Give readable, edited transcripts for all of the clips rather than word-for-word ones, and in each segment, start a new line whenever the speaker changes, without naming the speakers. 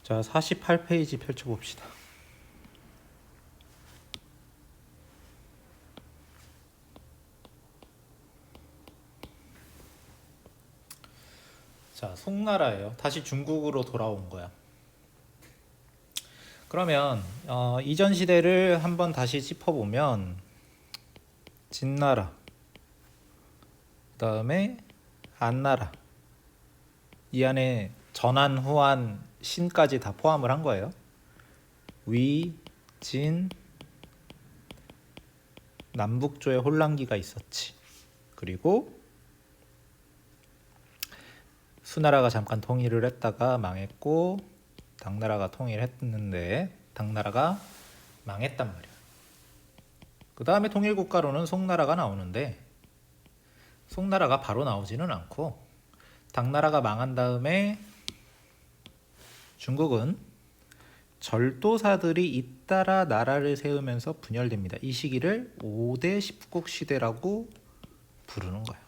자, 48페이지 펼쳐봅시다. 자, 송나라예요. 다시 중국으로 돌아온 거야. 그러면 이전 시대를 한번 다시 짚어보면 진나라, 그 다음에 안나라, 이 안에 전한, 후한, 신까지 다 포함을 한 거예요. 위, 진, 남북조의 혼란기가 있었지. 그리고 수나라가 잠깐 통일을 했다가 망했고, 당나라가 통일했는데 당나라가 망했단 말이야. 그 다음에 통일국가로는 송나라가 나오는데 송나라가 바로 나오지는 않고, 당나라가 망한 다음에 중국은 절도사들이 잇따라 나라를 세우면서 분열됩니다. 이 시기를 5대 십국 시대라고 부르는 거예요.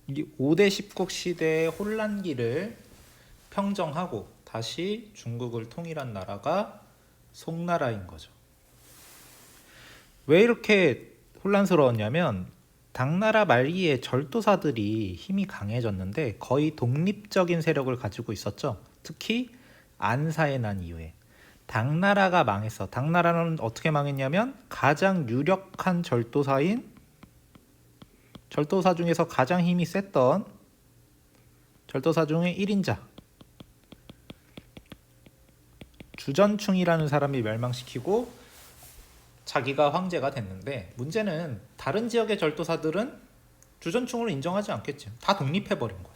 이 5대 십국 시대의 혼란기를 평정하고 다시 중국을 통일한 나라가 송나라인 거죠. 왜 이렇게 혼란스러웠냐면, 당나라 말기에 절도사들이 힘이 강해졌는데 거의 독립적인 세력을 가지고 있었죠. 특히 안사에 난 이후에 당나라가 망했어. 당나라는 어떻게 망했냐면, 가장 유력한 절도사 중에서 가장 힘이 셌던 절도사 중에 1인자 주전충이라는 사람이 멸망시키고 자기가 황제가 됐는데, 문제는 다른 지역의 절도사들은 주전충을 인정하지 않겠지. 다 독립해버린 거야.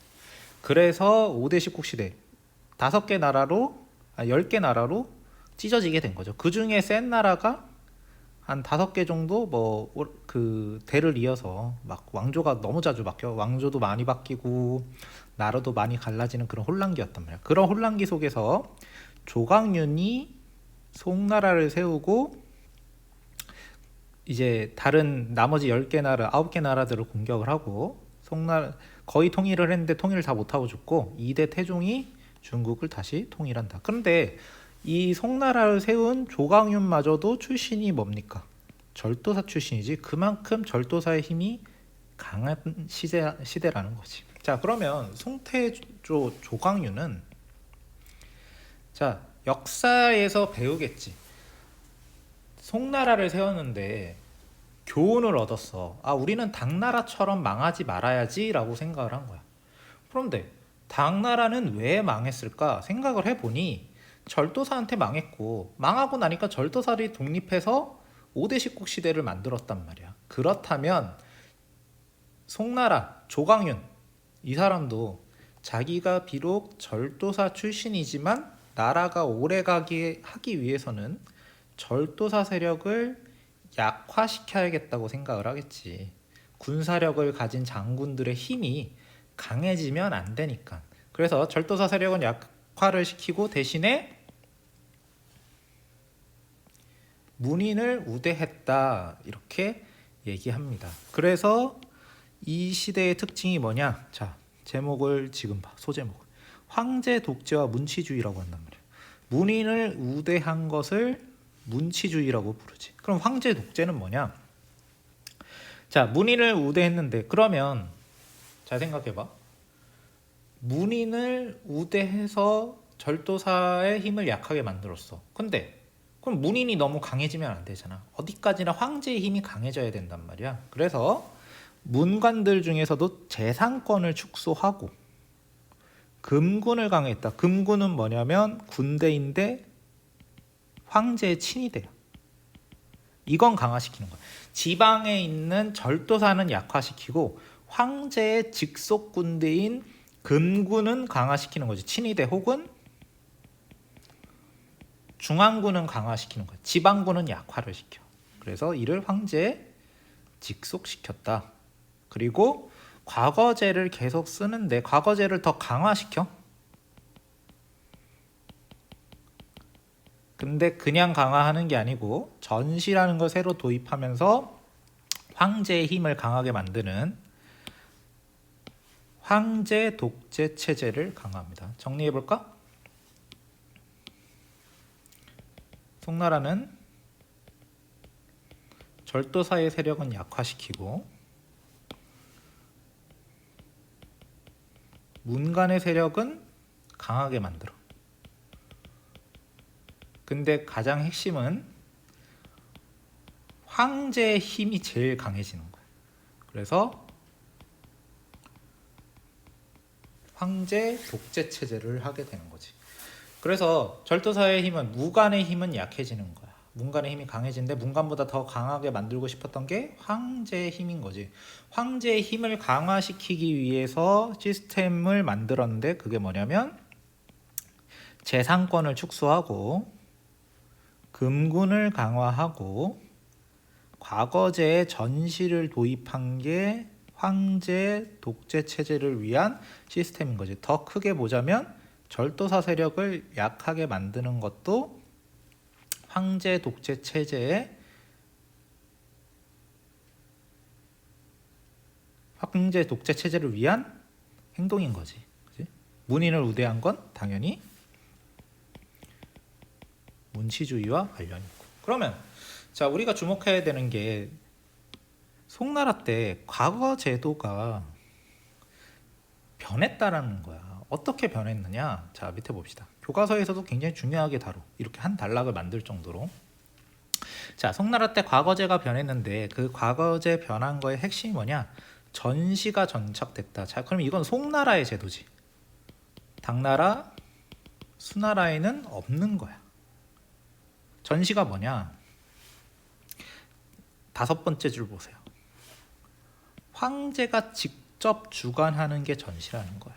그래서 5대 십국 시대 10개 나라로 10개 나라로 찢어지게 된 거죠. 그 중에 센 나라가 한 5개 정도 그 대를 이어서 막 왕조가 너무 자주 바뀌어. 왕조도 많이 바뀌고 나라도 많이 갈라지는 그런 혼란기였단 말이야. 그런 혼란기 속에서 조광윤이 송나라를 세우고 이제 다른 나머지 10개 나라, 9개 나라들을 공격을 하고 송나라 거의 통일을 했는데 통일을 다 못하고 죽고, 2대 태종이 중국을 다시 통일한다. 그런데 이 송나라를 세운 조광윤마저도 출신이 뭡니까? 절도사 출신이지. 그만큼 절도사의 힘이 강한 시대라는 거지. 자, 그러면 송태조 조광윤은, 자, 역사에서 배우겠지. 송나라를 세웠는데 교훈을 얻었어. 우리는 당나라처럼 망하지 말아야지 라고 생각을 한 거야. 그런데 당나라는 왜 망했을까 생각을 해보니, 절도사한테 망했고, 망하고 나니까 절도사들이 독립해서 5대 십국 시대를 만들었단 말이야. 그렇다면 송나라 조광윤, 이 사람도 자기가 비록 절도사 출신이지만 나라가 오래가게 하기 위해서는 절도사 세력을 약화시켜야겠다고 생각을 하겠지. 군사력을 가진 장군들의 힘이 강해지면 안 되니까. 그래서 절도사 세력은 약화를 시키고 대신에 문인을 우대했다, 이렇게 얘기합니다. 그래서 이 시대의 특징이 뭐냐? 자, 제목을 지금 봐. 소제목을 황제 독재와 문치주의라고 한단 말이야. 문인을 우대한 것을 문치주의라고 부르지. 그럼 황제 독재는 뭐냐? 자, 문인을 우대했는데, 그러면 잘 생각해봐. 문인을 우대해서 절도사의 힘을 약하게 만들었어. 근데 그럼 문인이 너무 강해지면 안 되잖아. 어디까지나 황제의 힘이 강해져야 된단 말이야. 그래서 문관들 중에서도 재상권을 축소하고 금군을 강화했다. 금군은 뭐냐면 군대인데 황제의 친위대야. 이건 강화시키는 거야. 지방에 있는 절도사는 약화시키고 황제의 직속 군대인 금군은 강화시키는 거지. 친위대 혹은 중앙군은 강화시키는 거야. 지방군은 약화를 시켜. 그래서 이를 황제에 직속시켰다. 그리고 과거제를 계속 쓰는데 과거제를 더 강화시켜. 근데 그냥 강화하는 게 아니고 전시라는 걸 새로 도입하면서 황제의 힘을 강하게 만드는 황제 독재 체제를 강화합니다. 정리해 볼까? 송나라는 절도사의 세력은 약화시키고 문간의 세력은 강하게 만들어. 근데 가장 핵심은 황제의 힘이 제일 강해지는 거야. 그래서 황제 독재 체제를 하게 되는 거지. 그래서 절도사의 힘은 무간의 힘은 약해지는 거야. 문간의 힘이 강해지는데 문간보다 더 강하게 만들고 싶었던 게 황제의 힘인 거지. 황제의 힘을 강화시키기 위해서 시스템을 만들었는데 그게 뭐냐면 재산권을 축소하고 금군을 강화하고 과거제의 전시를 도입한 게 황제 독재 체제를 위한 시스템인 거지. 더 크게 보자면 절도사 세력을 약하게 만드는 것도 황제 독재 체제의 황제 독재 체제를 위한 행동인 거지. 그치? 문인을 우대한 건 당연히 문치주의와 관련이 있고. 그러면 자, 우리가 주목해야 되는 게 송나라 때 과거 제도가 변했다라는 거야. 어떻게 변했느냐? 자, 밑에 봅시다. 교과서에서도 굉장히 중요하게 다뤄. 이렇게 한 단락을 만들 정도로. 자, 송나라 때 과거제가 변했는데 그 과거제 변한 거의 핵심이 뭐냐? 전시가 정착됐다. 자, 그럼 이건 송나라의 제도지. 당나라, 수나라에는 없는 거야. 전시가 뭐냐? 다섯 번째 줄 보세요. 황제가 직접 주관하는 게 전시라는 거야.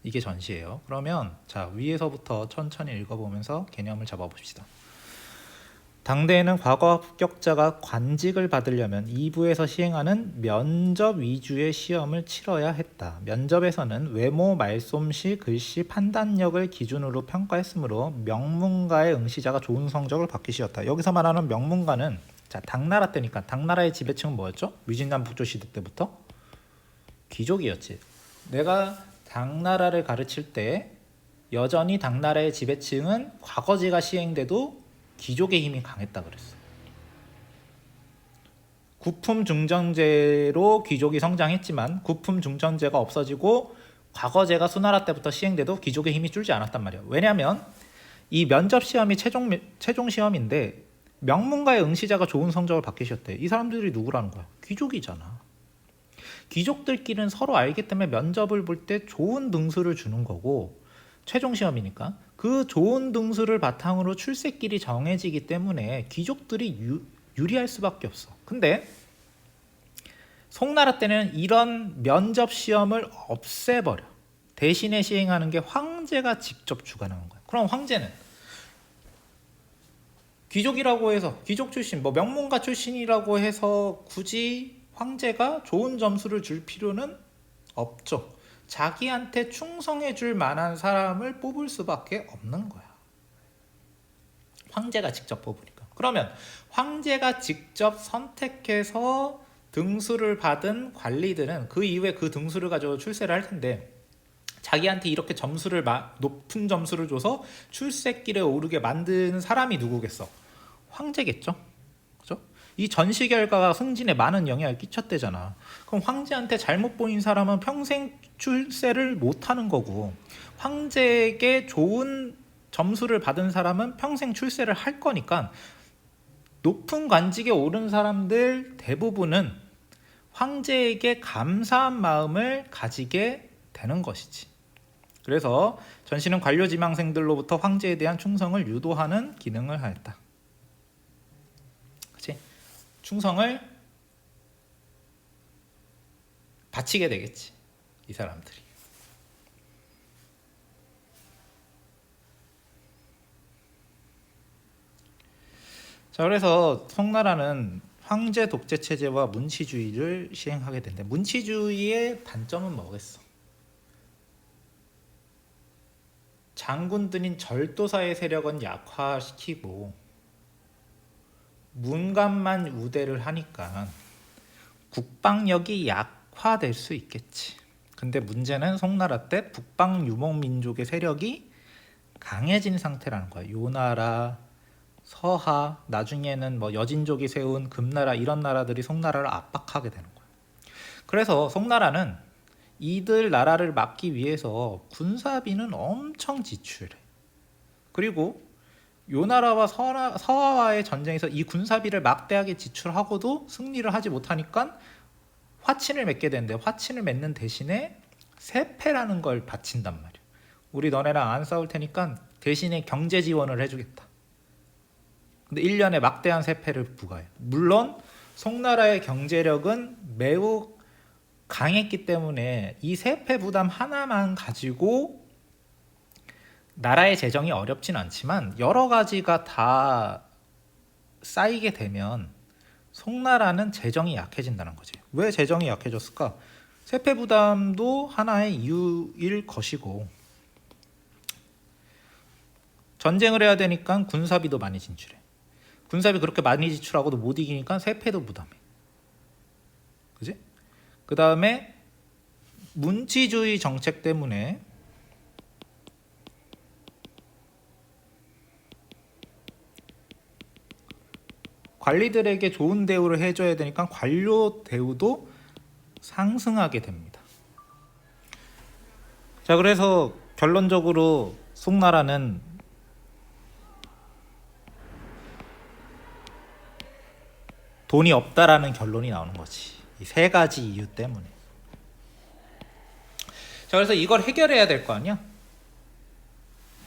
이게 전시예요. 그러면 자, 위에서부터 천천히 읽어보면서 개념을 잡아봅시다. 당대에는 과거 합격자가 관직을 받으려면 2부에서 시행하는 면접 위주의 시험을 치러야 했다. 면접에서는 외모, 말솜씨, 글씨, 판단력을 기준으로 평가했으므로 명문가의 응시자가 좋은 성적을 받기 쉬웠다. 여기서 말하는 명문가는 자, 당나라 때니까 당나라의 지배층은 뭐였죠? 위진남 북조 시대 때부터 귀족이었지. 내가 당나라를 가르칠 때 여전히 당나라의 지배층은 과거제가 시행돼도 귀족의 힘이 강했다 그랬어. 구품 중정제로 귀족이 성장했지만 구품 중정제가 없어지고 과거제가 수나라 때부터 시행돼도 귀족의 힘이 줄지 않았단 말이야. 왜냐하면 이 면접 시험이 최종 시험인데 명문가의 응시자가 좋은 성적을 받기 쉬웠대. 이 사람들이 누구라는 거야? 귀족이잖아. 귀족들끼리는 서로 알기 때문에 면접을 볼 때 좋은 등수를 주는 거고 최종 시험이니까 그 좋은 등수를 바탕으로 출세길이 정해지기 때문에 귀족들이 유리할 수밖에 없어. 근데 송나라 때는 이런 면접 시험을 없애버려. 대신에 시행하는 게 황제가 직접 주관하는 거야. 그럼 황제는 귀족이라고 해서 귀족 출신, 뭐 명문가 출신이라고 해서 굳이 황제가 좋은 점수를 줄 필요는 없죠. 자기한테 충성해 줄 만한 사람을 뽑을 수밖에 없는 거야. 황제가 직접 뽑으니까. 그러면 황제가 직접 선택해서 등수를 받은 관리들은 그 이후에 그 등수를 가지고 출세를 할 텐데 자기한테 이렇게 높은 점수를 줘서 출세길에 오르게 만드는 사람이 누구겠어? 황제겠죠. 그죠? 이 전시 결과가 승진에 많은 영향을 끼쳤대잖아. 그럼 황제한테 잘못 보인 사람은 평생 출세를 못하는 거고 황제에게 좋은 점수를 받은 사람은 평생 출세를 할 거니까 높은 관직에 오른 사람들 대부분은 황제에게 감사한 마음을 가지게 되는 것이지. 그래서 전시는 관료 지망생들로부터 황제에 대한 충성을 유도하는 기능을 하였다. 그치? 충성을 바치게 되겠지, 이 사람들이. 자, 그래서 송나라는 황제 독재 체제와 문치주의를 시행하게 된대. 문치주의의 단점은 뭐겠어? 장군들인 절도사의 세력은 약화시키고 문간만 우대를 하니까 국방력이 될 수 있겠지. 근데 문제는 송나라 때 북방 유목민족의 세력이 강해진 상태라는 거야. 요나라, 서하, 나중에는 뭐 여진족이 세운 금나라 이런 나라들이 송나라를 압박하게 되는 거야. 그래서 송나라는 이들 나라를 막기 위해서 군사비는 엄청 지출해. 그리고 요나라와 서하와의 전쟁에서 이 군사비를 막대하게 지출하고도 승리를 하지 못하니까 화친을 맺게 되는데, 화친을 맺는 대신에 세패라는 걸 바친단 말이야. 우리 너네랑 안 싸울 테니까 대신에 경제 지원을 해주겠다. 근데 1년에 막대한 세패를 부과해. 물론 송나라의 경제력은 매우 강했기 때문에 이 세패 부담 하나만 가지고 나라의 재정이 어렵진 않지만 여러 가지가 다 쌓이게 되면 송나라는 재정이 약해진다는 거지. 왜 재정이 약해졌을까? 세패 부담도 하나의 이유일 것이고, 전쟁을 해야 되니까 군사비도 많이 진출해. 군사비 그렇게 많이 지출하고도 못 이기니까 세패도 부담해. 그지? 그 다음에 문치주의 정책 때문에 관리들에게 좋은 대우를 해줘야 되니까 관료 대우도 상승하게 됩니다. 자, 그래서 결론적으로 송나라는 돈이 없다라는 결론이 나오는 거지. 이 세 가지 이유 때문에. 자, 그래서 이걸 해결해야 될 거 아니야?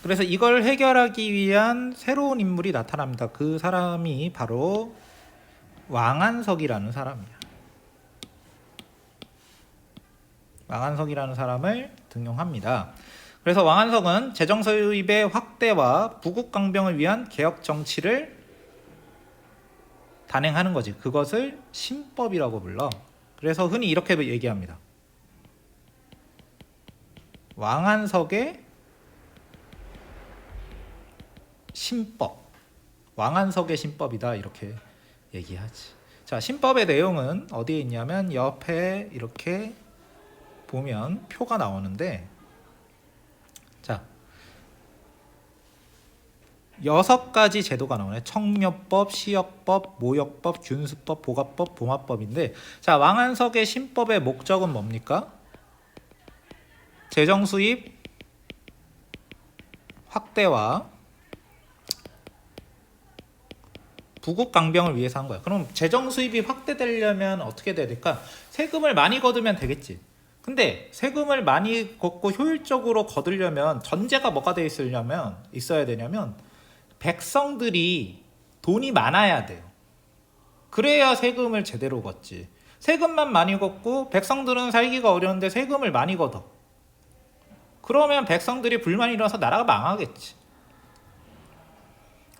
그래서 이걸 해결하기 위한 새로운 인물이 나타납니다. 그 사람이 바로 왕안석이라는 사람이야. 왕안석이라는 사람을 등용합니다. 그래서 왕안석은 재정 수입의 확대와 부국 강병을 위한 개혁 정치를 단행하는 거지. 그것을 신법이라고 불러. 그래서 흔히 이렇게 얘기합니다. 왕안석의 신법, 왕안석의 신법이다 이렇게 얘기하지. 자, 신법의 내용은 어디에 있냐면 옆에 이렇게 보면 표가 나오는데, 자, 6가지 제도가 나오네. 청묘법, 시역법, 모역법, 균수법, 보가법, 보마법인데, 자, 왕안석의 신법의 목적은 뭡니까? 재정 수입 확대와 부국 강병을 위해서 한 거야. 그럼 재정 수입이 확대되려면 어떻게 돼야 될까? 세금을 많이 거두면 되겠지. 근데 세금을 많이 걷고 효율적으로 거두려면 전제가 뭐가 돼 있어야 되냐면 백성들이 돈이 많아야 돼요. 그래야 세금을 제대로 걷지. 세금만 많이 걷고 백성들은 살기가 어려운데 세금을 많이 걷어. 그러면 백성들이 불만이 일어나서 나라가 망하겠지.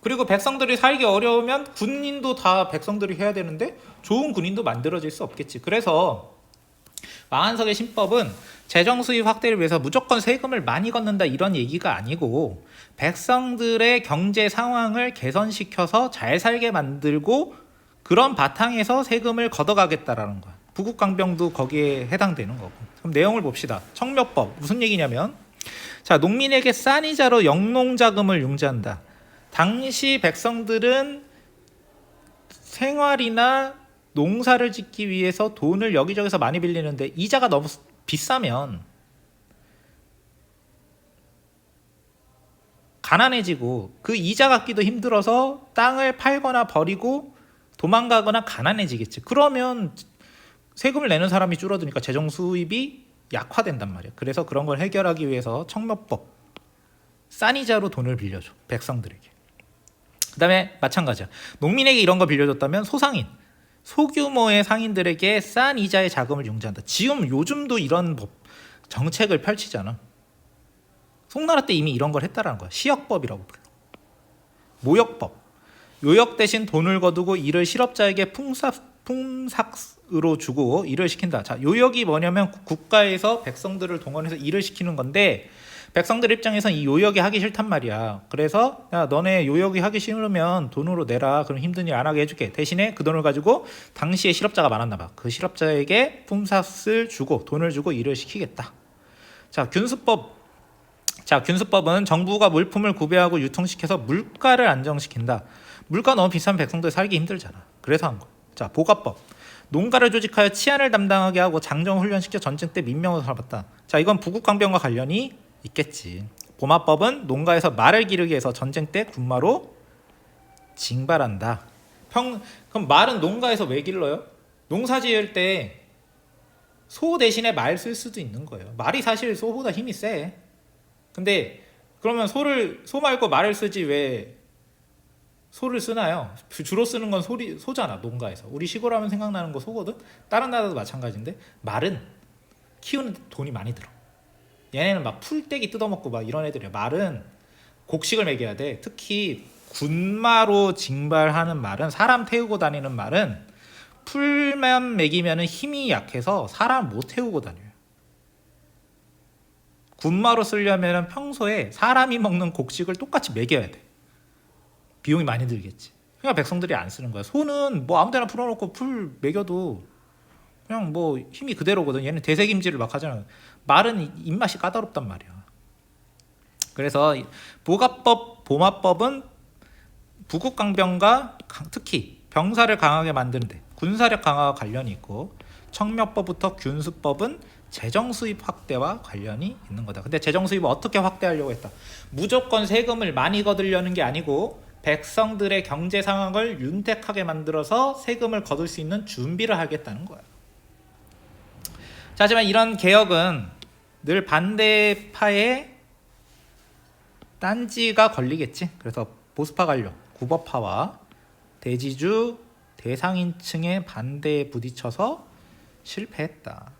그리고 백성들이 살기 어려우면 군인도 다 백성들이 해야 되는데 좋은 군인도 만들어질 수 없겠지. 그래서 왕안석의 신법은 재정 수입 확대를 위해서 무조건 세금을 많이 걷는다 이런 얘기가 아니고, 백성들의 경제 상황을 개선시켜서 잘 살게 만들고 그런 바탕에서 세금을 걷어가겠다라는 거야. 부국강병도 거기에 해당되는 거고. 그럼 내용을 봅시다. 청묘법 무슨 얘기냐면, 자, 농민에게 싼 이자로 영농자금을 융자한다. 당시 백성들은 생활이나 농사를 짓기 위해서 돈을 여기저기서 많이 빌리는데 이자가 너무 비싸면 가난해지고 그 이자 갚기도 힘들어서 땅을 팔거나 버리고 도망가거나 가난해지겠지. 그러면 세금을 내는 사람이 줄어드니까 재정 수입이 약화된단 말이야. 그래서 그런 걸 해결하기 위해서 청묘법, 싼 이자로 돈을 빌려줘 백성들에게. 그 다음에 마찬가지야. 농민에게 이런 거 빌려줬다면 소상인, 소규모의 상인들에게 싼 이자의 자금을 융자한다. 지금 요즘도 이런 정책을 펼치잖아. 송나라 때 이미 이런 걸 했다라는 거야. 시역법이라고 불러. 모역법, 요역 대신 돈을 거두고 이를 실업자에게 풍삭으로 주고 일을 시킨다. 자, 요역이 뭐냐면 국가에서 백성들을 동원해서 일을 시키는 건데, 백성들 입장에선 이 요역이 하기 싫단 말이야. 그래서 야 너네 요역이 하기 싫으면 돈으로 내라. 그럼 힘든 일 안 하게 해줄게. 대신에 그 돈을 가지고 당시에 실업자가 많았나 봐. 그 실업자에게 품삯을 주고 돈을 주고 일을 시키겠다. 자, 균수법. 자, 균수법은 정부가 물품을 구매하고 유통시켜서 물가를 안정시킨다. 물가 너무 비싸면 백성들 살기 힘들잖아. 그래서 한 거야. 자, 보갑법. 농가를 조직하여 치안을 담당하게 하고 장정 훈련시켜 전쟁 때 민병을 살았다. 자, 이건 부국강병과 관련이 있겠지. 보마법은 농가에서 말을 기르게 해서 전쟁 때 군마로 징발한다. 그럼 말은 농가에서 왜 길러요? 농사 지을 때 소 대신에 말 쓸 수도 있는 거예요. 말이 사실 소보다 힘이 세. 근데 그러면 소 말고 말을 쓰지 왜 소를 쓰나요? 주로 쓰는 건 소잖아. 농가에서. 우리 시골 하면 생각나는 거 소거든. 다른 나라도 마찬가지인데 말은 키우는 데 돈이 많이 들어. 얘네는 막 풀떼기 뜯어먹고 막 이런 애들이야. 말은 곡식을 먹여야 돼. 특히 군마로 징발하는 말은, 사람 태우고 다니는 말은 풀만 먹이면 힘이 약해서 사람 못 태우고 다녀요. 군마로 쓰려면 평소에 사람이 먹는 곡식을 똑같이 먹여야 돼. 비용이 많이 들겠지. 그러니까 백성들이 안 쓰는 거야. 소는 뭐 아무데나 풀어놓고 풀 먹여도 그냥 뭐 힘이 그대로거든. 얘는 대세김질을 막 하잖아. 말은 입맛이 까다롭단 말이야. 그래서 보갑법, 보마법은 부국강병과 특히 병사를 강하게 만드는데 군사력 강화와 관련이 있고, 청묘법부터 균수법은 재정 수입 확대와 관련이 있는 거다. 근데 재정 수입을 어떻게 확대하려고 했다? 무조건 세금을 많이 거두려는 게 아니고 백성들의 경제 상황을 윤택하게 만들어서 세금을 거둘 수 있는 준비를 하겠다는 거야. 자, 하지만 이런 개혁은 늘 반대파의 딴지가 걸리겠지. 그래서 보수파 관료, 구법파와 대지주, 대상인층의 반대에 부딪혀서 실패했다.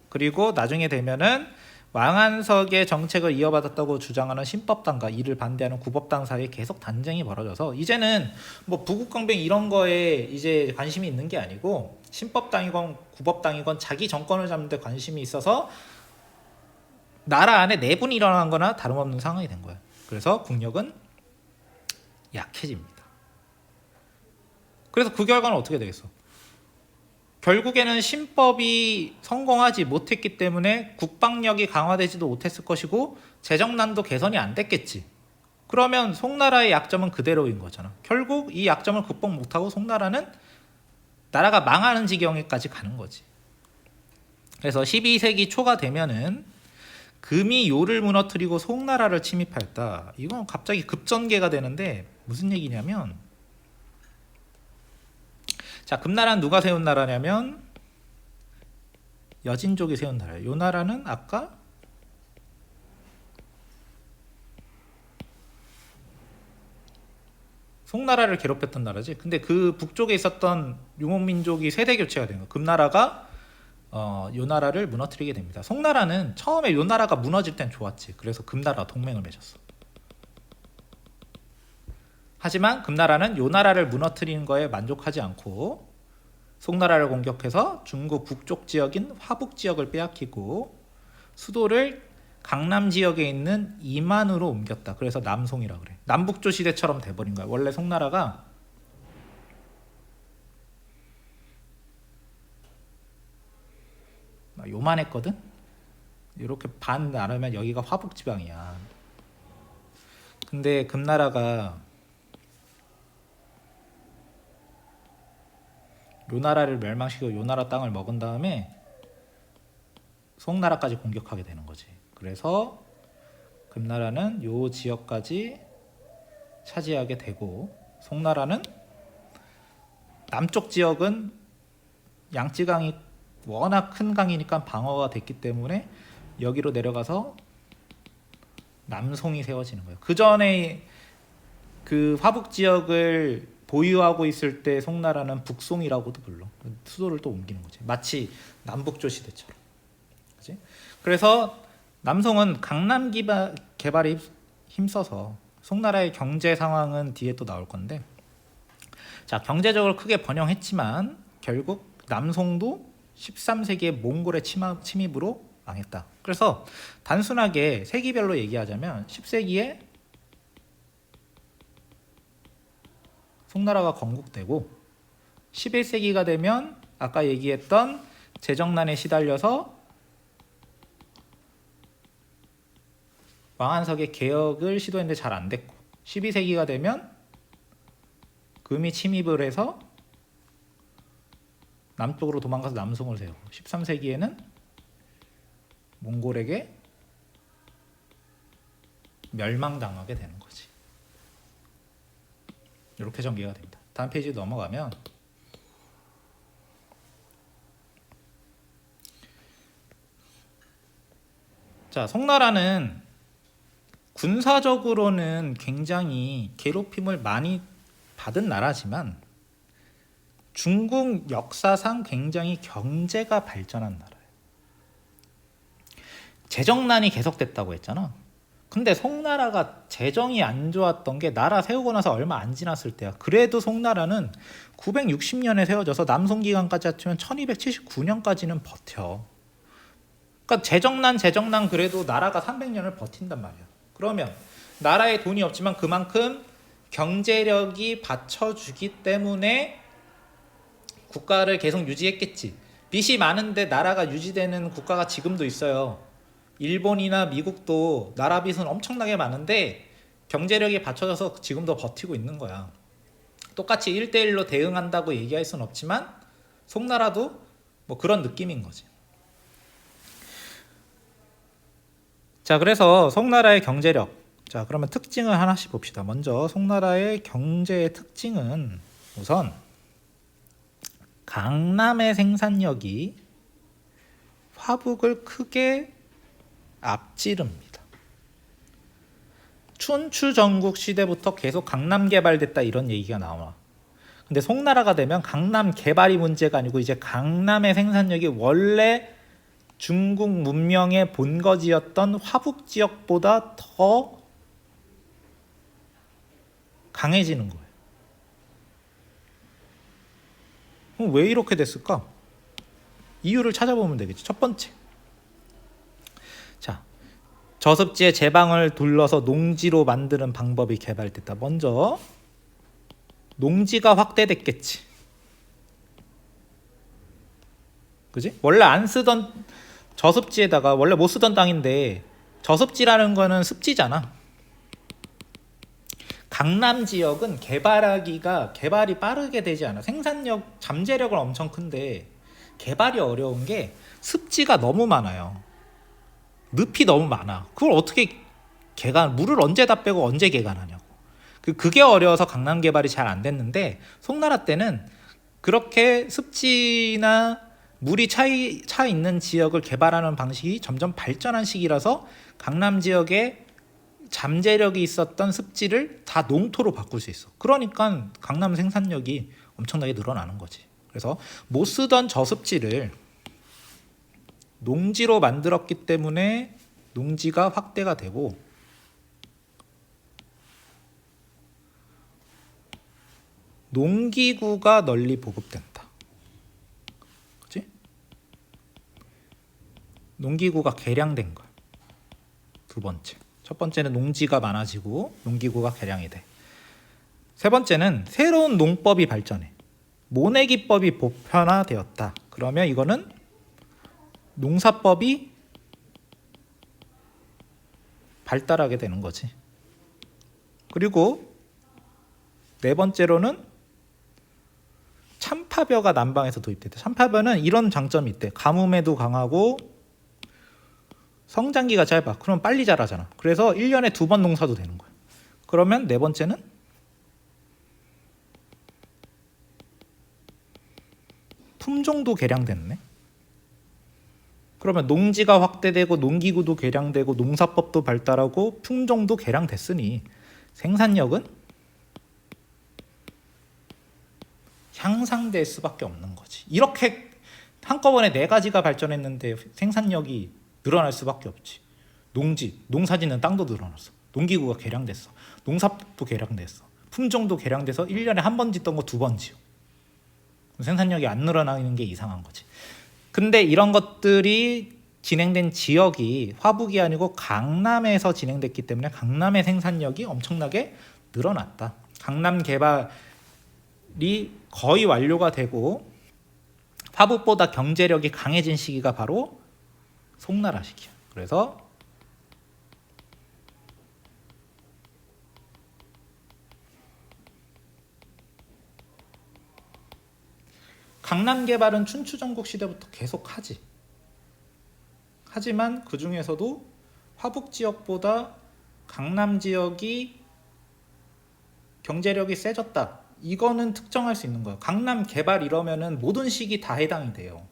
그리고 나중에 되면은 왕한석의 정책을 이어받았다고 주장하는 신법당과 이를 반대하는 구법당 사이에 계속 단쟁이 벌어져서 이제는 뭐 부국강병 이런 거에 이제 관심이 있는 게 아니고 신법당이건 구법당이건 자기 정권을 잡는 데 관심이 있어서 나라 안에 내분이 일어난 거나 다름없는 상황이 된 거야. 그래서 국력은 약해집니다. 그래서 그 결과는 어떻게 되겠어? 결국에는 신법이 성공하지 못했기 때문에 국방력이 강화되지도 못했을 것이고 재정난도 개선이 안 됐겠지. 그러면 송나라의 약점은 그대로인 거잖아. 결국 이 약점을 극복 못하고 송나라는 나라가 망하는 지경에까지 가는 거지. 그래서 12세기 초가 되면은 금이 요를 무너뜨리고 송나라를 침입하였다. 이건 갑자기 급전개가 되는데 무슨 얘기냐면, 자, 금나라는 누가 세운 나라냐면 여진족이 세운 나라예요. 이 나라는 아까 송나라를 괴롭혔던 나라지. 근데 그 북쪽에 있었던 유목민족이 세대 교체가 된 거예요. 금나라가 요 나라를 무너뜨리게 됩니다. 송나라는 처음에 요 나라가 무너질 땐 좋았지. 그래서 금나라와 동맹을 맺었어. 하지만 금나라는 요 나라를 무너뜨리는 거에 만족하지 않고 송나라를 공격해서 중국 북쪽 지역인 화북 지역을 빼앗기고 수도를 강남 지역에 있는 이만으로 옮겼다. 그래서 남송이라 그래. 남북조 시대처럼 돼버린 거야. 원래 송나라가 요만했거든. 이렇게 반 나누면 여기가 화북 지방이야. 근데 금나라가 요 나라를 멸망시키고 요 나라 땅을 먹은 다음에 송나라까지 공격하게 되는 거지. 그래서 금나라는 요 지역까지 차지하게 되고, 송나라는 남쪽 지역은 양쯔강이 워낙 큰 강이니까 방어가 됐기 때문에 여기로 내려가서 남송이 세워지는 거예요. 그 전에 그 화북 지역을 보유하고 있을 때 송나라는 북송이라고도 불러. 수도를 또 옮기는 거지. 마치 남북조 시대처럼. 그치? 그래서 남송은 강남 개발에 힘써서, 송나라의 경제 상황은 뒤에 또 나올 건데, 자, 경제적으로 크게 번영했지만 결국 남송도 13세기의 몽골의 침입으로 망했다. 그래서 단순하게 세기별로 얘기하자면 10세기에 송나라가 건국되고 11세기가 되면 아까 얘기했던 재정난에 시달려서 왕한석의 개혁을 시도했는데 잘 안 됐고 12세기가 되면 금이 침입을 해서 남쪽으로 도망가서 남송을 세우고 13세기에는 몽골에게 멸망당하게 되는 거지. 이렇게 전개가 됩니다. 다음 페이지 넘어가면 자, 송나라는 군사적으로는 굉장히 괴롭힘을 많이 받은 나라지만 중국 역사상 굉장히 경제가 발전한 나라예요. 재정난이 계속됐다고 했잖아. 근데 송나라가 재정이 안 좋았던 게 나라 세우고 나서 얼마 안 지났을 때야. 그래도 송나라는 960년에 세워져서 남송기간까지 합치면 1279년까지는 버텨. 그러니까 재정난 그래도 나라가 300년을 버틴단 말이야. 그러면 나라에 돈이 없지만 그만큼 경제력이 받쳐주기 때문에 국가를 계속 유지했겠지. 빚이 많은데 나라가 유지되는 국가가 지금도 있어요. 일본이나 미국도 나라 빚은 엄청나게 많은데 경제력이 받쳐져서 지금도 버티고 있는 거야. 똑같이 1대1로 대응한다고 얘기할 수는 없지만 송나라도 뭐 그런 느낌인 거지. 자, 그래서 송나라의 경제력. 자, 그러면 특징을 하나씩 봅시다. 먼저 송나라의 경제의 특징은 우선 강남의 생산력이 화북을 크게 앞지릅니다. 춘추 전국 시대부터 계속 강남 개발됐다 이런 얘기가 나와. 근데 송나라가 되면 강남 개발이 문제가 아니고 이제 강남의 생산력이 원래 중국 문명의 본거지였던 화북 지역보다 더 강해지는 거예요. 그럼 왜 이렇게 됐을까? 이유를 찾아보면 되겠죠. 첫 번째, 자, 저습지의 제방을 둘러서 농지로 만드는 방법이 개발됐다. 먼저 농지가 확대됐겠지. 그지? 원래 안 쓰던 저습지에다가 원래 못 쓰던 땅인데 저습지라는 거는 습지잖아. 강남 지역은 개발이 빠르게 되지 않아. 생산력, 잠재력은 엄청 큰데 개발이 어려운 게 습지가 너무 많아요. 늪이 너무 많아. 그걸 어떻게 물을 언제 다 빼고 언제 개간하냐고. 그게 어려워서 강남 개발이 잘 안 됐는데 송나라 때는 그렇게 습지나 물이 차 있는 지역을 개발하는 방식이 점점 발전한 시기라서 강남 지역에 잠재력이 있었던 습지를 다 농토로 바꿀 수 있어. 그러니까 강남 생산력이 엄청나게 늘어나는 거지. 그래서 못 쓰던 저습지를 농지로 만들었기 때문에 농지가 확대가 되고 농기구가 널리 보급된다. 그치? 농기구가 개량된 거야. 두 번째. 첫 번째는 농지가 많아지고 농기구가 개량이 돼. 세 번째는 새로운 농법이 발전해. 모내기법이 보편화되었다. 그러면 이거는 농사법이 발달하게 되는 거지. 그리고 네 번째로는 참파벼가 남방에서 도입됐다. 참파벼는 이런 장점이 있대. 가뭄에도 강하고 성장기가 짧아. 그럼 빨리 자라잖아. 그래서 1년에 2번 농사도 되는 거야. 그러면 네 번째는 품종도 개량됐네. 그러면 농지가 확대되고 농기구도 개량되고 농사법도 발달하고 품종도 개량됐으니 생산력은 향상될 수밖에 없는 거지. 이렇게 한꺼번에 네 가지가 발전했는데 생산력이 늘어날 수밖에 없지. 농사 짓는 땅도 늘어났어. 농기구가 개량됐어. 농사법도 개량됐어. 품종도 개량돼서 1년에 한 번 짓던 거 2번 지어. 생산력이 안 늘어나는 게 이상한 거지. 근데 이런 것들이 진행된 지역이 화북이 아니고 강남에서 진행됐기 때문에 강남의 생산력이 엄청나게 늘어났다. 강남 개발이 거의 완료가 되고 화북보다 경제력이 강해진 시기가 바로 송나라 시기야. 그래서 강남 개발은 춘추전국 시대부터 계속 하지. 하지만 그 중에서도 화북 지역보다 강남 지역이 경제력이 세졌다. 이거는 특정할 수 있는 거예요. 강남 개발 이러면은 모든 시기 다 해당이 돼요.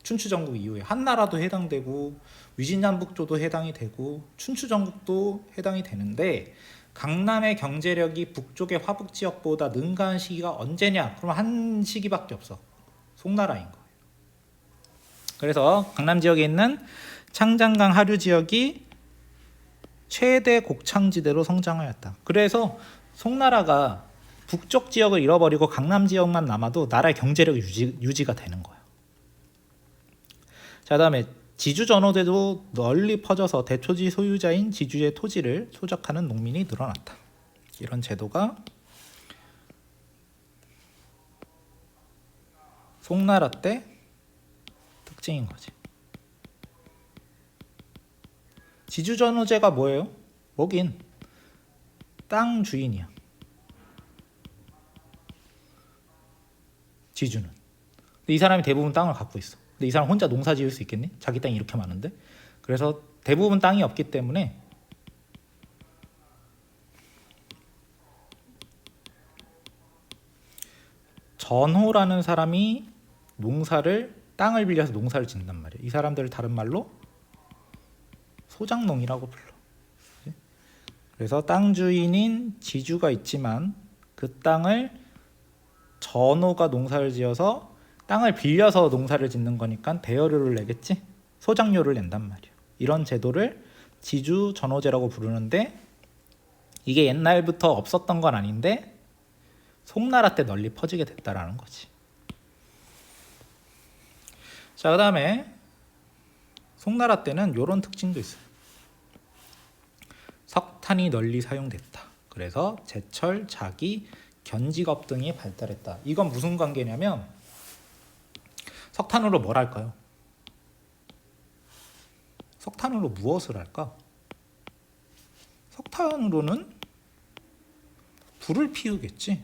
춘추전국 이후에 한나라도 해당되고 위진남북조도 해당이 되고 춘추전국도 해당이 되는데 강남의 경제력이 북쪽의 화북 지역보다 능가한 시기가 언제냐? 그럼 한 시기밖에 없어. 송나라인 거예요. 그래서 강남 지역에 있는 창장강 하류 지역이 최대 곡창지대로 성장하였다. 그래서 송나라가 북쪽 지역을 잃어버리고 강남 지역만 남아도 나라의 경제력이 유지가 되는 거예요. 자, 다음에 지주 전호제도 널리 퍼져서 대토지 소유자인 지주의 토지를 소작하는 농민이 늘어났다. 이런 제도가 송나라 때 특징인 거지. 지주전호제가 뭐예요? 뭐긴 땅 주인이야. 지주는. 근데 이 사람이 대부분 땅을 갖고 있어. 근데 이 사람 혼자 농사 지을 수 있겠니? 자기 땅이 이렇게 많은데. 그래서 대부분 땅이 없기 때문에 전호라는 사람이 땅을 빌려서 농사를 짓는단 말이에요. 이 사람들을 다른 말로 소작농이라고 불러. 그래서 땅 주인인 지주가 있지만 그 땅을 전호가 농사를 지어서 땅을 빌려서 농사를 짓는 거니까 대여료를 내겠지. 소작료를 낸단 말이에요. 이런 제도를 지주 전호제라고 부르는데 이게 옛날부터 없었던 건 아닌데 송나라 때 널리 퍼지게 됐다라는 거지. 자, 그 다음에 송나라 때는 이런 특징도 있어요. 석탄이 널리 사용됐다. 그래서 제철, 자기, 견직업 등이 발달했다. 이건 무슨 관계냐면 석탄으로 뭘 할까요? 석탄으로 무엇을 할까? 석탄으로는 불을 피우겠지.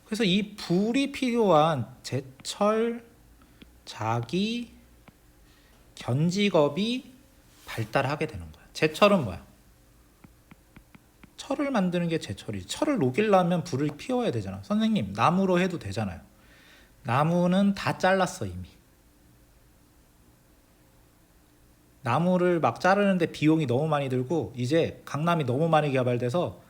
그래서 이 불이 필요한 제철, 자기, 견직업이 발달하게 되는 거야. 제철은 뭐야? 철을 만드는 게 제철이지. 철을 녹이려면 불을 피워야 되잖아. 선생님, 나무로 해도 되잖아요. 나무는 다 잘랐어 이미. 나무를 막 자르는데 비용이 너무 많이 들고 이제 강남이 너무 많이 개발돼서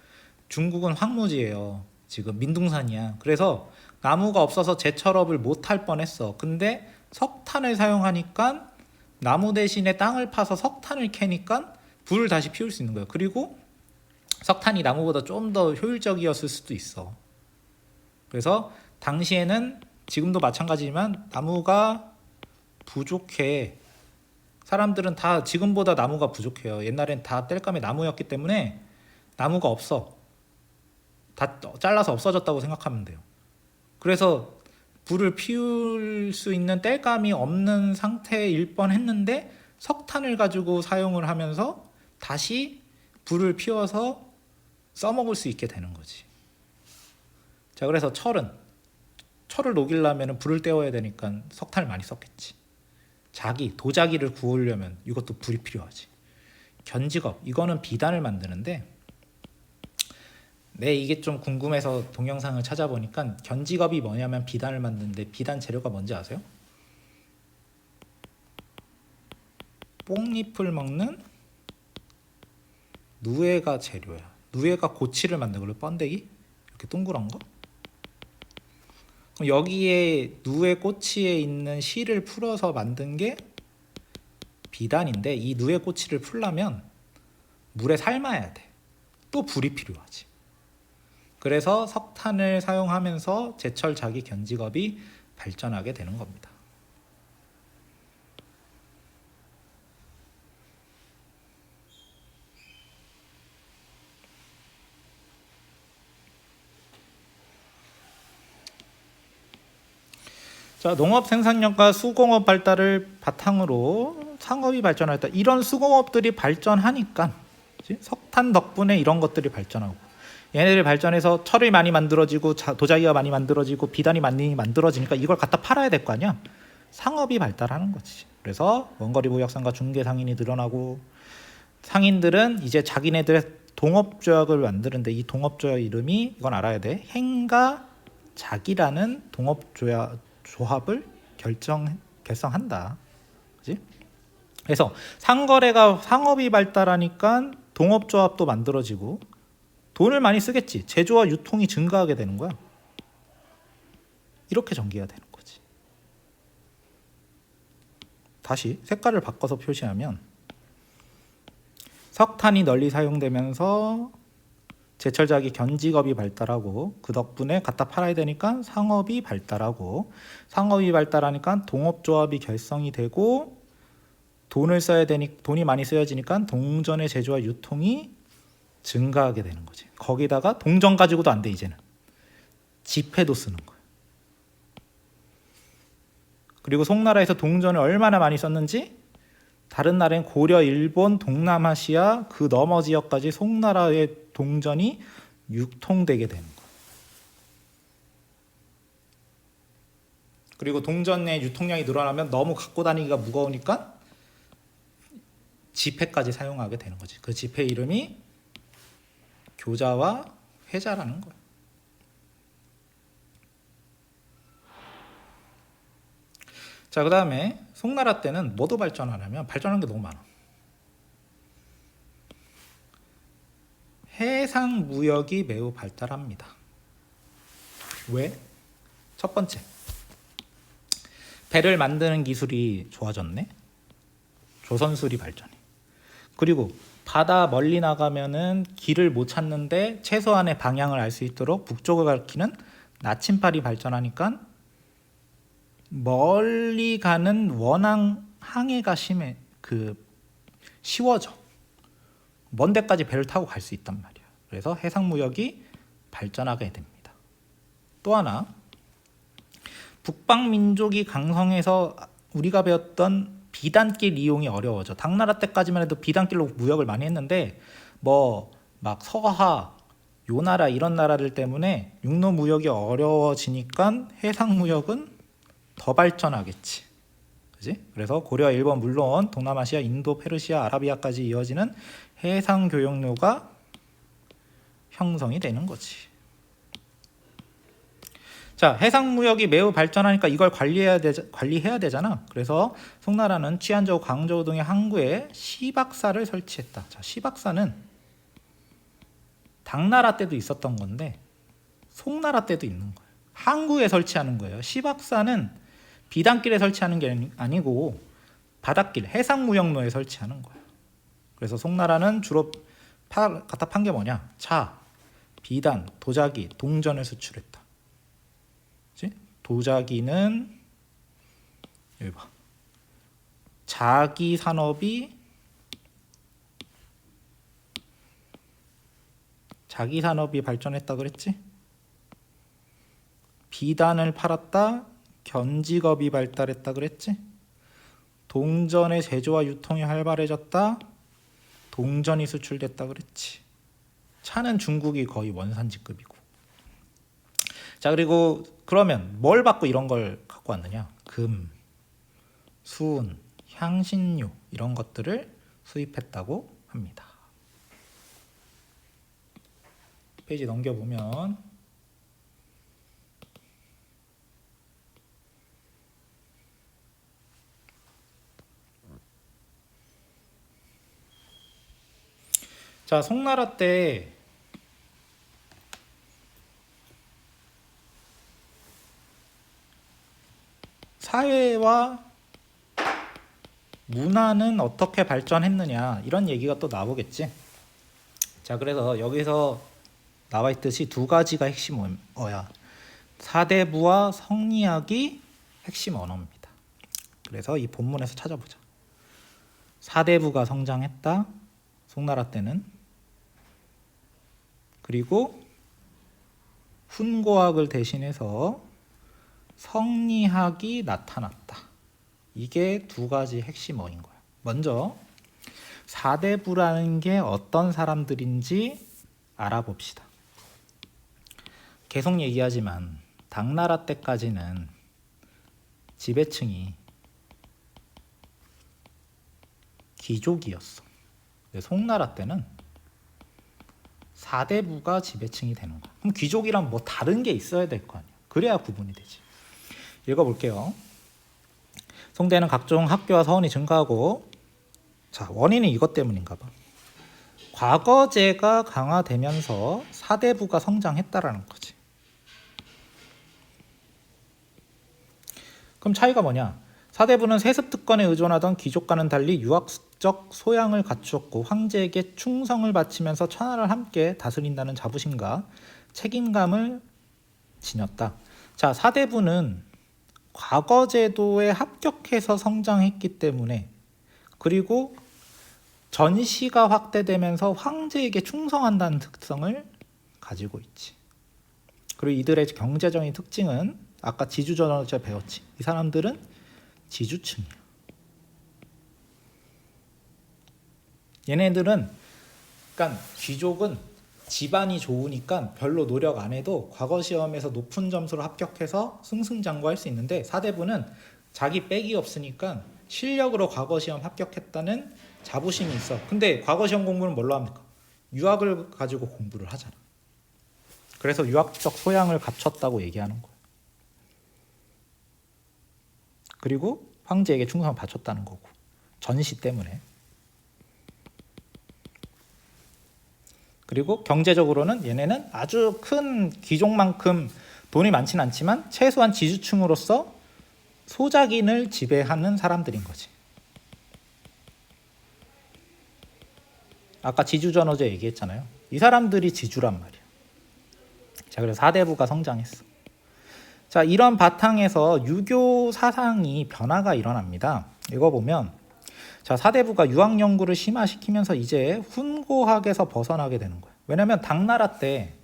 중국은 황무지예요. 지금 민둥산이야. 그래서 나무가 없어서 제철업을 못 할 뻔했어. 근데 석탄을 사용하니까 나무 대신에 땅을 파서 석탄을 캐니까 불을 다시 피울 수 있는 거예요. 그리고 석탄이 나무보다 좀 더 효율적이었을 수도 있어. 그래서 당시에는 지금도 마찬가지지만 나무가 부족해. 사람들은 다 지금보다 나무가 부족해요. 옛날엔 다 땔감에 나무였기 때문에 나무가 없어. 다 잘라서 없어졌다고 생각하면 돼요. 그래서 불을 피울 수 있는 땔감이 없는 상태일 뻔했는데 석탄을 가지고 사용을 하면서 다시 불을 피워서 써먹을 수 있게 되는 거지. 자, 그래서 철을 녹이려면 불을 떼워야 되니까 석탄을 많이 썼겠지. 도자기를 구우려면 이것도 불이 필요하지. 견직업, 이거는 비단을 만드는데 이게 좀 궁금해서 동영상을 찾아보니까 견직업이 뭐냐면 비단을 만드는데 비단 재료가 뭔지 아세요? 뽕잎을 먹는 누에가 재료야. 누에가 고치를 만든 걸로 번데기? 이렇게 동그란 거? 여기에 누에 꼬치에 있는 실을 풀어서 만든 게 비단인데 이 누에 꼬치를 풀려면 물에 삶아야 돼. 또 불이 필요하지. 그래서 석탄을 사용하면서 제철 자기 견직업이 발전하게 되는 겁니다. 자, 농업 생산력과 수공업 발달을 바탕으로 상업이 발전했다. 이런 수공업들이 발전하니까 그치? 석탄 덕분에 이런 것들이 발전하고 얘네들이 발전해서 철이 많이 만들어지고 도자기가 많이 만들어지고 비단이 많이 만들어지니까 이걸 갖다 팔아야 될 거 아니야. 상업이 발달하는 거지. 그래서 원거리 무역상과 중개상인이 늘어나고 상인들은 이제 자기네들의 동업조약을 만드는데 이 동업조약 이름이 이건 알아야 돼. 행가 작이라는 동업조합을 결성한다. 그지? 그래서 상거래가 상업이 발달하니까 동업조합도 만들어지고 돈을 많이 쓰겠지. 제조와 유통이 증가하게 되는 거야. 이렇게 전개가 되는 거지. 다시 색깔을 바꿔서 표시하면 석탄이 널리 사용되면서 제철자기 견직업이 발달하고 그 덕분에 갖다 팔아야 되니까 상업이 발달하고 상업이 발달하니까 동업조합이 결성이 되고 돈이 많이 쓰여지니까 동전의 제조와 유통이 증가하게 되는 거지. 거기다가 동전 가지고도 안 돼. 이제는 지폐도 쓰는 거야. 그리고 송나라에서 동전을 얼마나 많이 썼는지 다른 나라인 고려, 일본, 동남아시아 그 너머 지역까지 송나라의 동전이 유통되게 되는 거야. 그리고 동전의 유통량이 늘어나면 너무 갖고 다니기가 무거우니까 지폐까지 사용하게 되는 거지. 그 지폐 이름이 교자와 회자라는 거야. 자, 그 다음에 송나라 때는 뭐도 발전하냐면 발전한 게 너무 많아. 해상 무역이 매우 발달합니다. 왜? 첫 번째, 배를 만드는 기술이 좋아졌네. 조선술이 발전해. 그리고 바다 멀리 나가면은 길을 못 찾는데 최소한의 방향을 알 수 있도록 북쪽을 가리키는 나침팔이 발전하니까 멀리 가는 원항 항해가 쉬워져. 먼 데까지 배를 타고 갈 수 있단 말이야. 그래서 해상 무역이 발전하게 됩니다. 또 하나, 북방 민족이 강성해서 우리가 배웠던 비단길 이용이 어려워져. 당나라 때까지만 해도 비단길로 무역을 많이 했는데 막 서하, 요나라 이런 나라들 때문에 육로 무역이 어려워지니까 해상 무역은 더 발전하겠지. 그지? 그래서 고려, 일본 물론 동남아시아, 인도, 페르시아, 아라비아까지 이어지는 해상 교역로가 형성이 되는 거지. 자, 해상 무역이 매우 발전하니까 이걸 관리해야 되잖아. 그래서 송나라는 치안저우, 광저우 등의 항구에 시박사를 설치했다. 자, 시박사는 당나라 때도 있었던 건데 송나라 때도 있는 거예요. 항구에 설치하는 거예요. 시박사는 비단길에 설치하는 게 아니고 바닷길, 해상 무역로에 설치하는 거예요. 그래서 송나라는 주로 갖다 판 게 뭐냐? 차, 비단, 도자기, 동전을 수출했다. 그치? 도자기는 여기 봐. 자기 산업이 발전했다 그랬지? 비단을 팔았다. 견직업이 발달했다 그랬지? 동전의 제조와 유통이 활발해졌다. 동전이 수출됐다 그랬지. 차는 중국이 거의 원산지급이고. 자, 그리고 그러면 뭘 받고 이런 걸 갖고 왔느냐? 금, 수은, 향신료 이런 것들을 수입했다고 합니다. 페이지 넘겨보면 자, 송나라 때 사회와 문화는 어떻게 발전했느냐 이런 얘기가 또 나오겠지. 자, 그래서 여기서 나와 있듯이 두 가지가 핵심 언어야. 사대부와 성리학이 핵심 언어입니다. 그래서 이 본문에서 찾아보자. 사대부가 성장했다. 송나라 때는. 그리고 훈고학을 대신해서 성리학이 나타났다. 이게 두 가지 핵심어인 거야. 먼저 사대부라는 게 어떤 사람들인지 알아봅시다. 계속 얘기하지만 당나라 때까지는 지배층이 귀족이었어. 송나라 때는 사대부가 지배층이 되는 거야. 그럼 귀족이랑 뭐 다른 게 있어야 될 거 아니야. 그래야 구분이 되지. 읽어볼게요. 송대는 각종 학교와 서원이 증가하고, 자, 원인은 이것 때문인가 봐. 과거제가 강화되면서 사대부가 성장했다라는 거지. 그럼 차이가 뭐냐? 사대부는 세습 특권에 의존하던 귀족과는 달리 유학적 소양을 갖추었고 황제에게 충성을 바치면서 천하를 함께 다스린다는 자부심과 책임감을 지녔다. 자, 사대부는 과거 제도에 합격해서 성장했기 때문에, 그리고 전시가 확대되면서 황제에게 충성한다는 특성을 가지고 있지. 그리고 이들의 경제적인 특징은 아까 지주전원제 배웠지. 이 사람들은 지주층이야. 얘네들은, 그러니까 귀족은 집안이 좋으니까 별로 노력 안 해도 과거 시험에서 높은 점수로 합격해서 승승장구할 수 있는데, 사대부는 자기 빽이 없으니까 실력으로 과거 시험 합격했다는 자부심이 있어. 근데 과거 시험 공부는 뭘로 합니까? 유학을 가지고 공부를 하잖아. 그래서 유학적 소양을 갖췄다고 얘기하는 거야. 그리고 황제에게 충성을 바쳤다는 거고, 전시 때문에. 그리고 경제적으로는 얘네는 아주 큰 귀족만큼 돈이 많지는 않지만 최소한 지주층으로서 소작인을 지배하는 사람들인 거지. 아까 지주전어제 얘기했잖아요. 이 사람들이 지주란 말이야. 자, 그래서 사대부가 성장했어. 자, 이런 바탕에서 유교 사상이 변화가 일어납니다. 이거 보면, 자, 사대부가 유학 연구를 심화시키면서 이제 훈고학에서 벗어나게 되는 거야. 왜냐면 당나라 때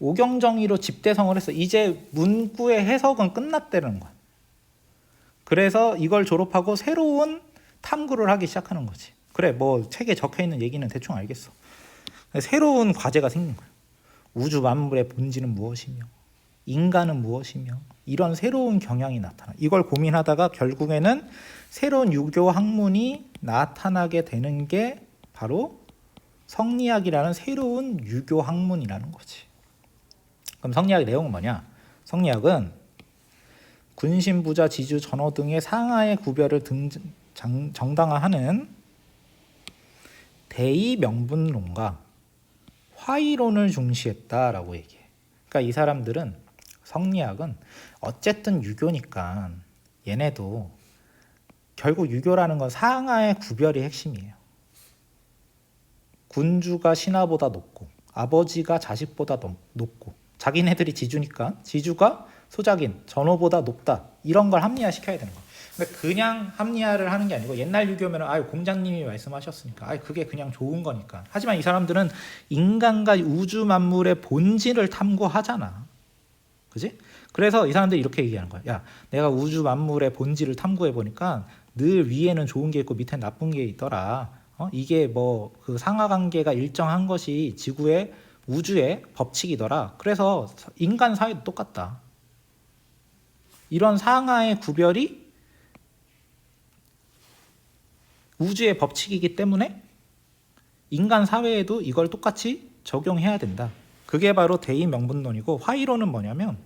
오경정의로 집대성을 했어. 이제 문구의 해석은 끝났다는 거야. 그래서 이걸 졸업하고 새로운 탐구를 하기 시작하는 거지. 그래, 뭐 책에 적혀있는 얘기는 대충 알겠어. 새로운 과제가 생긴 거야. 우주 만물의 본질은 무엇이며 인간은 무엇이며, 이런 새로운 경향이 나타나. 이걸 고민하다가 결국에는 새로운 유교 학문이 나타나게 되는 게 바로 성리학이라는 새로운 유교 학문이라는 거지. 그럼 성리학의 내용은 뭐냐? 성리학은 군신, 부자, 지주, 전호 등의 상하의 구별을 정당화하는 대의 명분론과 화의론을 중시했다라고 얘기해. 그러니까 이 사람들은, 성리학은 어쨌든 유교니까 얘네도 결국 유교라는 건 상하의 구별이 핵심이에요. 군주가 신하보다 높고 아버지가 자식보다 높고, 자기네들이 지주니까 지주가 소작인, 전호보다 높다, 이런 걸 합리화시켜야 되는 거예요. 근데 그냥 합리화를 하는 게 아니고, 옛날 유교면은 공자님이 말씀하셨으니까 그게 그냥 좋은 거니까. 하지만 이 사람들은 인간과 우주 만물의 본질을 탐구하잖아. 그지? 그래서 이 사람들이 이렇게 얘기하는 거야. 야, 내가 우주 만물의 본질을 탐구해 보니까 늘 위에는 좋은 게 있고 밑에 나쁜 게 있더라. 이게 뭐 그 상하관계가 일정한 것이 지구의, 우주의 법칙이더라. 그래서 인간 사회도 똑같다. 이런 상하의 구별이 우주의 법칙이기 때문에 인간 사회에도 이걸 똑같이 적용해야 된다. 그게 바로 대의 명분론이고, 화의론은 뭐냐면,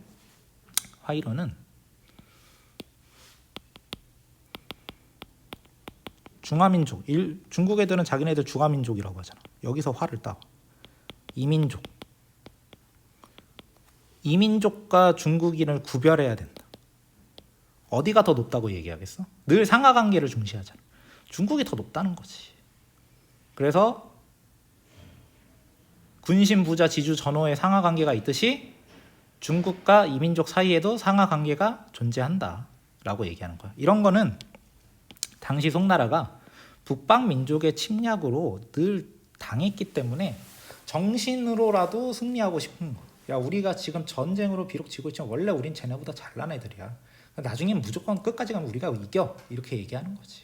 화의론은 중화민족, 중국 애들은 자기네들 중화민족이라고 하잖아. 여기서 화를 따. 이민족. 이민족과 중국인을 구별해야 된다. 어디가 더 높다고 얘기하겠어? 늘 상하관계를 중시하잖아. 중국이 더 높다는 거지. 그래서 군신, 부자, 지주, 전호의 상하관계가 있듯이 중국과 이민족 사이에도 상하관계가 존재한다 라고 얘기하는 거야. 이런 거는 당시 송나라가 북방 민족의 침략으로 늘 당했기 때문에 정신으로라도 승리하고 싶은 거. 야, 우리가 지금 전쟁으로 비록 지고 있지만 원래 우린 쟤네보다 잘난 애들이야. 나중엔 무조건 끝까지 가면 우리가 이겨. 이렇게 얘기하는 거지.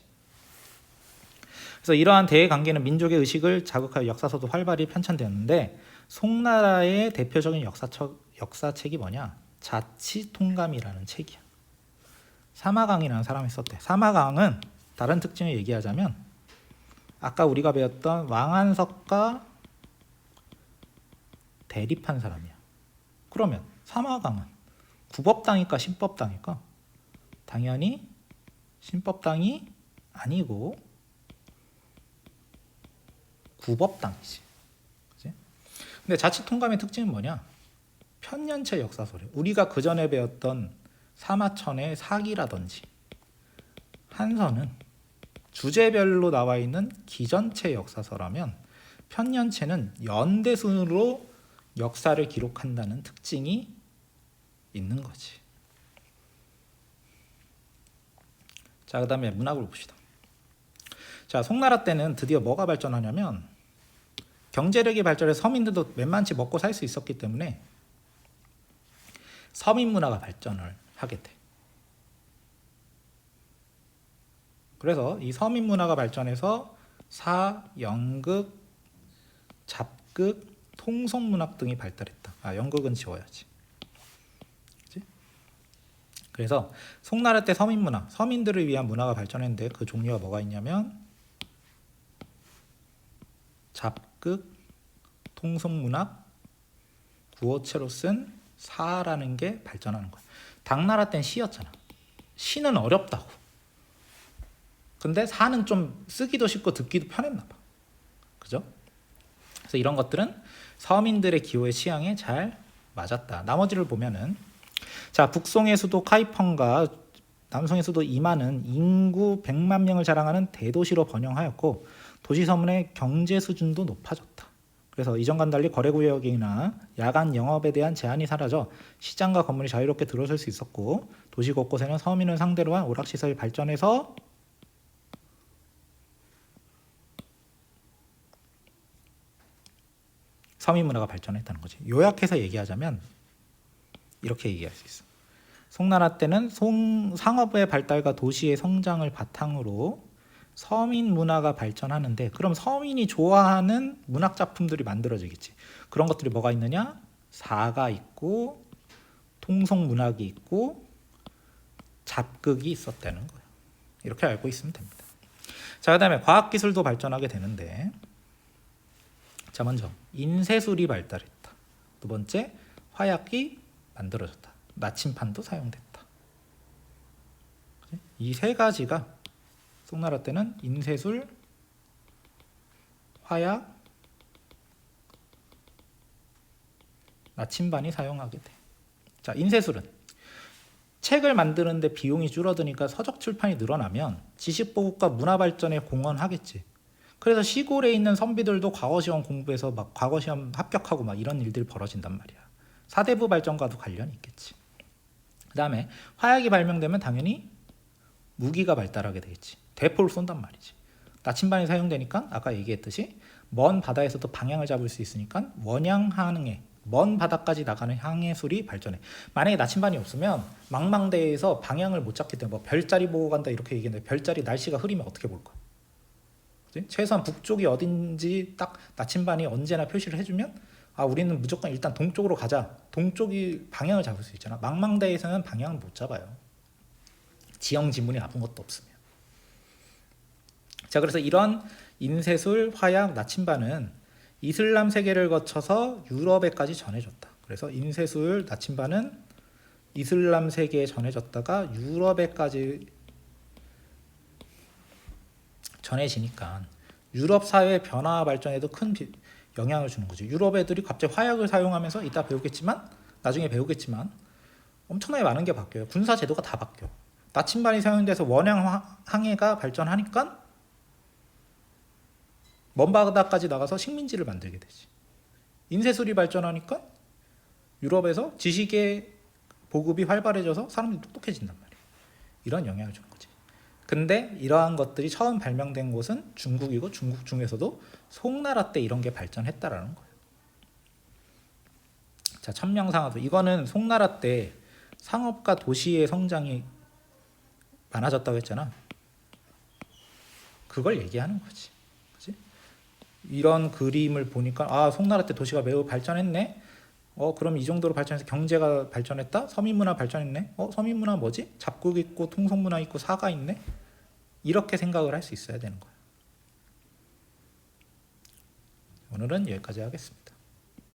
그래서 이러한 대외 관계는 민족의 의식을 자극하여 역사서도 활발히 편찬되었는데 송나라의 대표적인 역사책이 뭐냐? 자치통감이라는 책이야. 사마강이라는 사람이 썼대. 사마강은 다른 특징을 얘기하자면 아까 우리가 배웠던 왕안석과 대립한 사람이야. 그러면 사마강은 구법당일까 신법당일까? 당연히 신법당이 아니고 구법당이지. 그치? 근데 자치통감의 특징은 뭐냐? 편년체 역사서래. 우리가 그 전에 배웠던 사마천의 사기라든지 한서는 주제별로 나와 있는 기전체 역사서라면 편년체는 연대순으로 역사를 기록한다는 특징이 있는 거지. 자, 그 다음에 문학을 봅시다. 자, 송나라 때는 드디어 뭐가 발전하냐면 경제력이 발전해서 서민들도 만만치 먹고 살 수 있었기 때문에 서민 문화가 발전을 하게 돼. 그래서 이 서민 문화가 발전해서 사, 연극, 잡극, 통성문학 등이 발달했다. 아, 연극은 지워야지. 그치? 그래서 송나라 때 서민 문화, 서민들을 위한 문화가 발전했는데 그 종류가 뭐가 있냐면 잡극, 통성문학, 구어체로 쓴 사라는 게 발전하는 거야. 당나라 땐 시였잖아. 시는 어렵다고. 근데 사는 좀 쓰기도 쉽고 듣기도 편했나 봐. 그죠? 그래서 이런 것들은 서민들의 기호의 취향에 잘 맞았다. 나머지를 보면은 자, 북송의 수도 카이펑과 남송의 수도 이만은 인구 100만 명을 자랑하는 대도시로 번영하였고 도시 서문의 경제 수준도 높아졌다. 그래서 이전과는 달리 거래구역이나 야간 영업에 대한 제한이 사라져 시장과 건물이 자유롭게 들어설 수 있었고 도시 곳곳에는 서민을 상대로 한 오락시설이 발전해서 서민 문화가 발전했다는 거지. 요약해서 얘기하자면 이렇게 얘기할 수 있어. 송나라 때는 상업의 발달과 도시의 성장을 바탕으로 서민 문화가 발전하는데 그럼 서민이 좋아하는 문학 작품들이 만들어지겠지. 그런 것들이 뭐가 있느냐? 사가 있고 통성 문학이 있고 잡극이 있었다는 거예요. 이렇게 알고 있으면 됩니다. 자, 그다음에 과학 기술도 발전하게 되는데 자, 먼저 인쇄술이 발달했다. 두 번째, 화약이 만들어졌다. 나침판도 사용됐다. 이 세 가지가 송나라 때는 인쇄술, 화약, 나침반이 사용하게 돼. 자, 인쇄술은 책을 만드는데 비용이 줄어드니까 서적 출판이 늘어나면 지식 보급과 문화 발전에 공헌하겠지. 그래서 시골에 있는 선비들도 과거시험 공부해서 막 과거시험 합격하고 막 이런 일들이 벌어진단 말이야. 사대부 발전과도 관련이 있겠지. 그 다음에 화약이 발명되면 당연히 무기가 발달하게 되겠지. 대포를 쏜단 말이지. 나침반이 사용되니까 아까 얘기했듯이 먼 바다에서도 방향을 잡을 수 있으니까 원양항해, 먼 바다까지 나가는 항해술이 발전해. 만약에 나침반이 없으면 망망대해에서 방향을 못 잡기 때문에 뭐 별자리 보고 간다 이렇게 얘기했는데 별자리 날씨가 흐리면 어떻게 볼 거야? 그치? 최소한 북쪽이 어딘지 딱 나침반이 언제나 표시를 해주면 아, 우리는 무조건 일단 동쪽으로 가자. 동쪽이 방향을 잡을 수 있잖아. 망망대해에서는 방향을 못 잡아요. 지형 지문이 아픈 것도 없으면. 자, 그래서 이런 인쇄술, 화약, 나침반은 이슬람 세계를 거쳐서 유럽에까지 전해졌다. 그래서 인쇄술, 나침반은 이슬람 세계에 전해졌다가 유럽에까지 전해지니까 유럽 사회 변화 발전에도 큰 영향을 주는 거죠. 유럽 애들이 갑자기 화약을 사용하면서 이따 배우겠지만 나중에 배우겠지만 엄청나게 많은 게 바뀌어요. 군사 제도가 다 바뀌어. 나침반이 사용돼서 원양 항해가 발전하니까 먼 바다까지 나가서 식민지를 만들게 되지. 인쇄술이 발전하니까 유럽에서 지식의 보급이 활발해져서 사람들이 똑똑해진단 말이에요. 이런 영향을 주는 거지. 근데 이러한 것들이 처음 발명된 곳은 중국이고 중국 중에서도 송나라 때 이런 게 발전했다라는 거예요. 자, 천명상하도 이거는 송나라 때 상업과 도시의 성장이 많아졌다고 했잖아. 그걸 얘기하는 거지. 그치? 이런 그림을 보니까 아, 송나라 때 도시가 매우 발전했네. 그럼 이 정도로 발전해서 경제가 발전했다? 서민문화 발전했네? 서민문화 뭐지? 잡국 있고 통성문화 있고 사가 있네? 이렇게 생각을 할 수 있어야 되는 거야. 오늘은 여기까지 하겠습니다.